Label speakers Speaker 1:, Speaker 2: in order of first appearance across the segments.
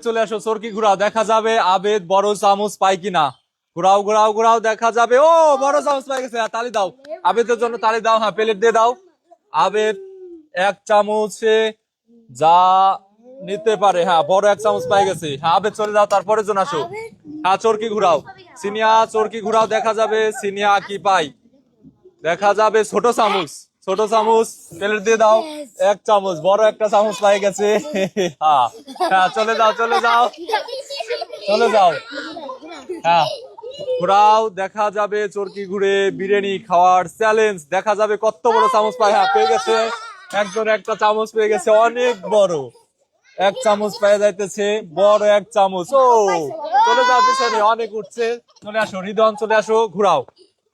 Speaker 1: চলে আসো, চরকি ঘুরাও, দেখা যাবে আবেদ বড় চামচ পাই কিনা। ঘুরাও ঘুরাও ঘুরাও, দেখা যাবে ও বড় চামচ পাই গেছে। তালি দাও, আবেদের জন্য তালি দাও। হ্যাঁ, প্লেট দিয়ে দাও। আবেদ এক চামচে যা নিতে পারে, হ্যাঁ বড় এক চামচ পাই গেছে। হ্যাঁ আবেদ চলে যাও, তারপরে জন আসো। হ্যাঁ চরকি ঘুরাও, সিনিয়া চরকি ঘুরাও, দেখা যাবে সিনিয়া কি পাই। দেখা যাবে ছোট চামচ, ছোট চামচ প্লেট দিয়ে দাও। এক চামচ, বড় একটা চামচ পাই গেছে। হ্যাঁ হ্যাঁ, চলে যাও চলে যাও চলে যাও। হ্যাঁ ঘুরাও, দেখা যাবে চরকি ঘুরে বিরিয়ানি খাওয়ার চ্যালেঞ্জ, দেখা যাবে কত বড় চামচ পায়। হ্যাঁ পেয়ে গেছে, একজন একটা চামচ পেয়ে গেছে, অনেক বড় এক চামচ পেয়ে যাইতেছে, বড় এক চামচ। ও চলে যাও পিছনে, অনেক উঠছে। চলে আসো রিদওয়ান, চলে আসো, ঘুরাও,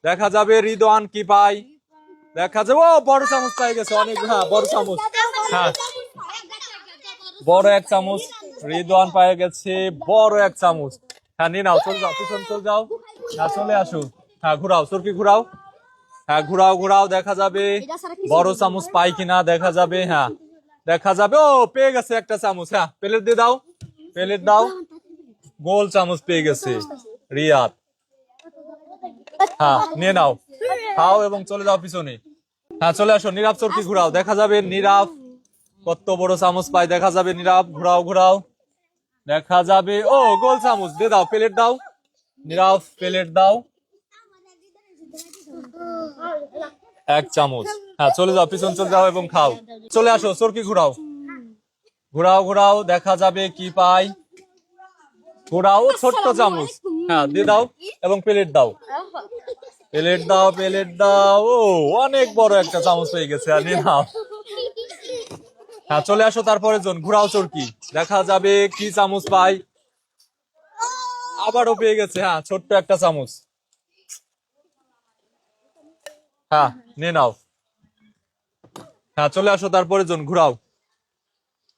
Speaker 1: দেখা যাবে রিদওয়ান কি পাই। দেখা যাবে ও বড় চামচ পাই গেছে, অনেক, হ্যাঁ বড় চামচ। হ্যাঁ বড় এক চামচ রিদওয়ান পাই গেছে, বড় এক চামচ। হ্যাঁ নিয়ে নাও, চলে যাও পিছন চলে যাও। হ্যাঁ চলে আসো। হ্যাঁ ঘুরাও, চরকি ঘুরাও। হ্যাঁ ঘুরাও ঘুরাও, দেখা যাবে বড় চামচ পাই কিনা, দেখা যাবে। হ্যাঁ দেখা যাবে ও পেয়ে গেছে একটা চামচ। হ্যাঁ প্লেট দিয়ে দাও, প্লেট দাও। গোল চামচ পেয়ে গেছে রিয়াদ। হ্যাঁ নিয়ে নাও, খাও এবং চলে যাও পিছনে। হ্যাঁ চলে আসো, নীরব চরকি ঘুরাও, দেখা যাবে নীরব কত বড় চামচ পাই, দেখা যাবে নীরব। ঘুরাও ঘুরাও, দেখা যাবে ও গোল চামচ। দিয়ে দাও, প্লেট দাও, নীরব প্লেট দাও। এক চামচ। হ্যাঁ চলে যাও পিছন চলে যাও এবং খাও। চলে আসো, চরকি ঘুরাও, ঘুরাও ঘুরাও, দেখা যাবে কি পাই। ঘুরাও, ছোট্ট চামচ। হ্যাঁ দিয়ে দাও এবং প্লেট দাও, প্লেট দাও, প্লেট দাও। ও অনেক বড় একটা চামচ পেয়ে গেছে, আর নিয়ে নাও। হ্যাঁ চলে আসো, তারপরে জন ঘুরাও চরকি, দেখা যাবে কি চামচ পাই। আবারও পেয়ে গেছে, হ্যাঁ ছোট্ট একটা চামচ। হ্যাঁ নিয়ে নাও। হ্যাঁ চলে আসো, তারপরে জন ঘুরাও,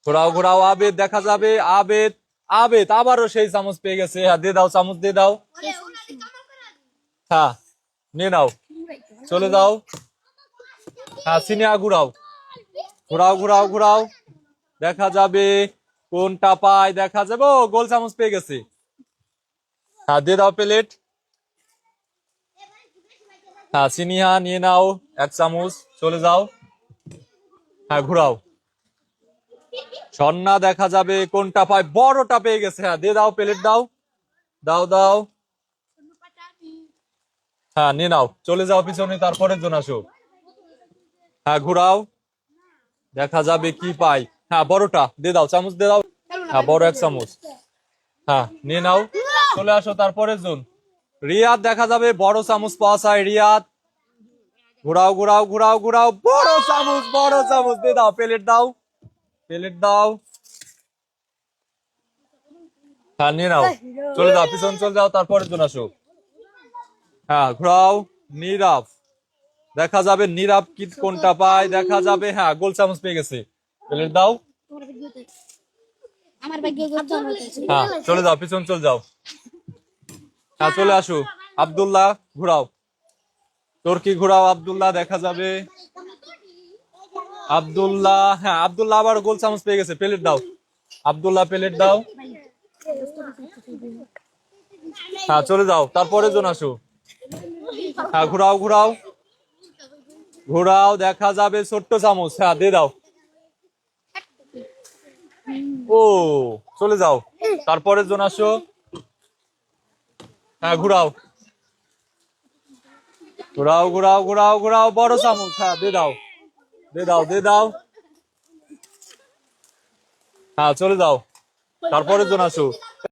Speaker 1: ঘোরাও ঘোরাও। আবেদ, দেখা যাবে আবেদ, আবেদ আবারও সেই চামচ পেয়ে গেছে। হ্যাঁ দিয়ে দাও, চামচ দিয়ে দাও। হ্যাঁ নিয়ে নাও, চলে যাও। হ্যাঁ সিনিয়া ঘুরাও, ঘুরাও ঘুরাও ঘুরাও, দেখা যাবে কোনটা পায়। দেখা যাবে ও গোল চামচ পেয়ে গেছে। হ্যাঁ দিয়ে দাও প্লেট। হ্যাঁ সিনিয়া নিয়ে নাও এক চামচ, চলে যাও। হ্যাঁ ঘুরাও, সন্না, দেখা যাবে কোনটা পায়, বড়টা পেয়ে গেছে। হ্যাঁ দিয়ে দাও, প্লেট দাও, দাও দাও। হ্যাঁ নিয়ে নাও, চলে যাও পিছনে, তারপরে জন আসো। হ্যাঁ ঘুরাও, দেখা যাবে কি পাই। হ্যাঁ বড়টা দিয়ে দাও, চামচ দিয়ে দাও। হ্যাঁ বড় এক চামচ। হ্যাঁ নিয়ে নাও, চলে আসো, তারপরে জন। রিয়াদ, দেখা যাবে বড় চামচ পাওয়া যায়। রিয়াদ ঘুরাও ঘুরাও ঘুরাও ঘুরাও, বড় চামচ, বড় চামচ দিয়ে দাও, প্লেট দাও, প্লেট দাও। হ্যাঁ নিয়ে নাও, চলে যাও পিছন চলে যাও, তারপরে জন আসো। হ্যাঁ ঘুরাও, নীরব, দেখা যাবে নীরব কি কোনটা পায়। দেখা যাবে হ্যাঁ গোল চামচ পেয়ে গেছে, প্লেট দাও। হ্যাঁ চলে যাও পিছন চলে যাও। হ্যাঁ চলে আসো, আব্দুল্লাহ ঘুরাও, তুর্কি ঘুরাও, আব্দুল্লাহ, দেখা যাবে আব্দুল্লাহ। হ্যাঁ আব্দুল্লাহ আবার গোল চামচ পেয়ে গেছে, প্লেট দাও, আব্দুল্লাহ প্লেট দাও। হ্যাঁ চলে যাও, তারপরে জন আসো। হ্যাঁ ঘুরাও ঘুরাও ঘুরাও, দেখা যাবে ছোট্ট চামচ। হ্যাঁ দিয়ে দাও। ও চলে যাও, তারপরে জন আসো। হ্যাঁ ঘুরাও ঘুরাও ঘুরাও ঘুরাও ঘুরাও, বড় চামচ। হ্যাঁ দিয়ে দাও, দিয়ে দাও, দিয়ে দাও। হ্যাঁ চলে যাও, তারপরে জন আসো।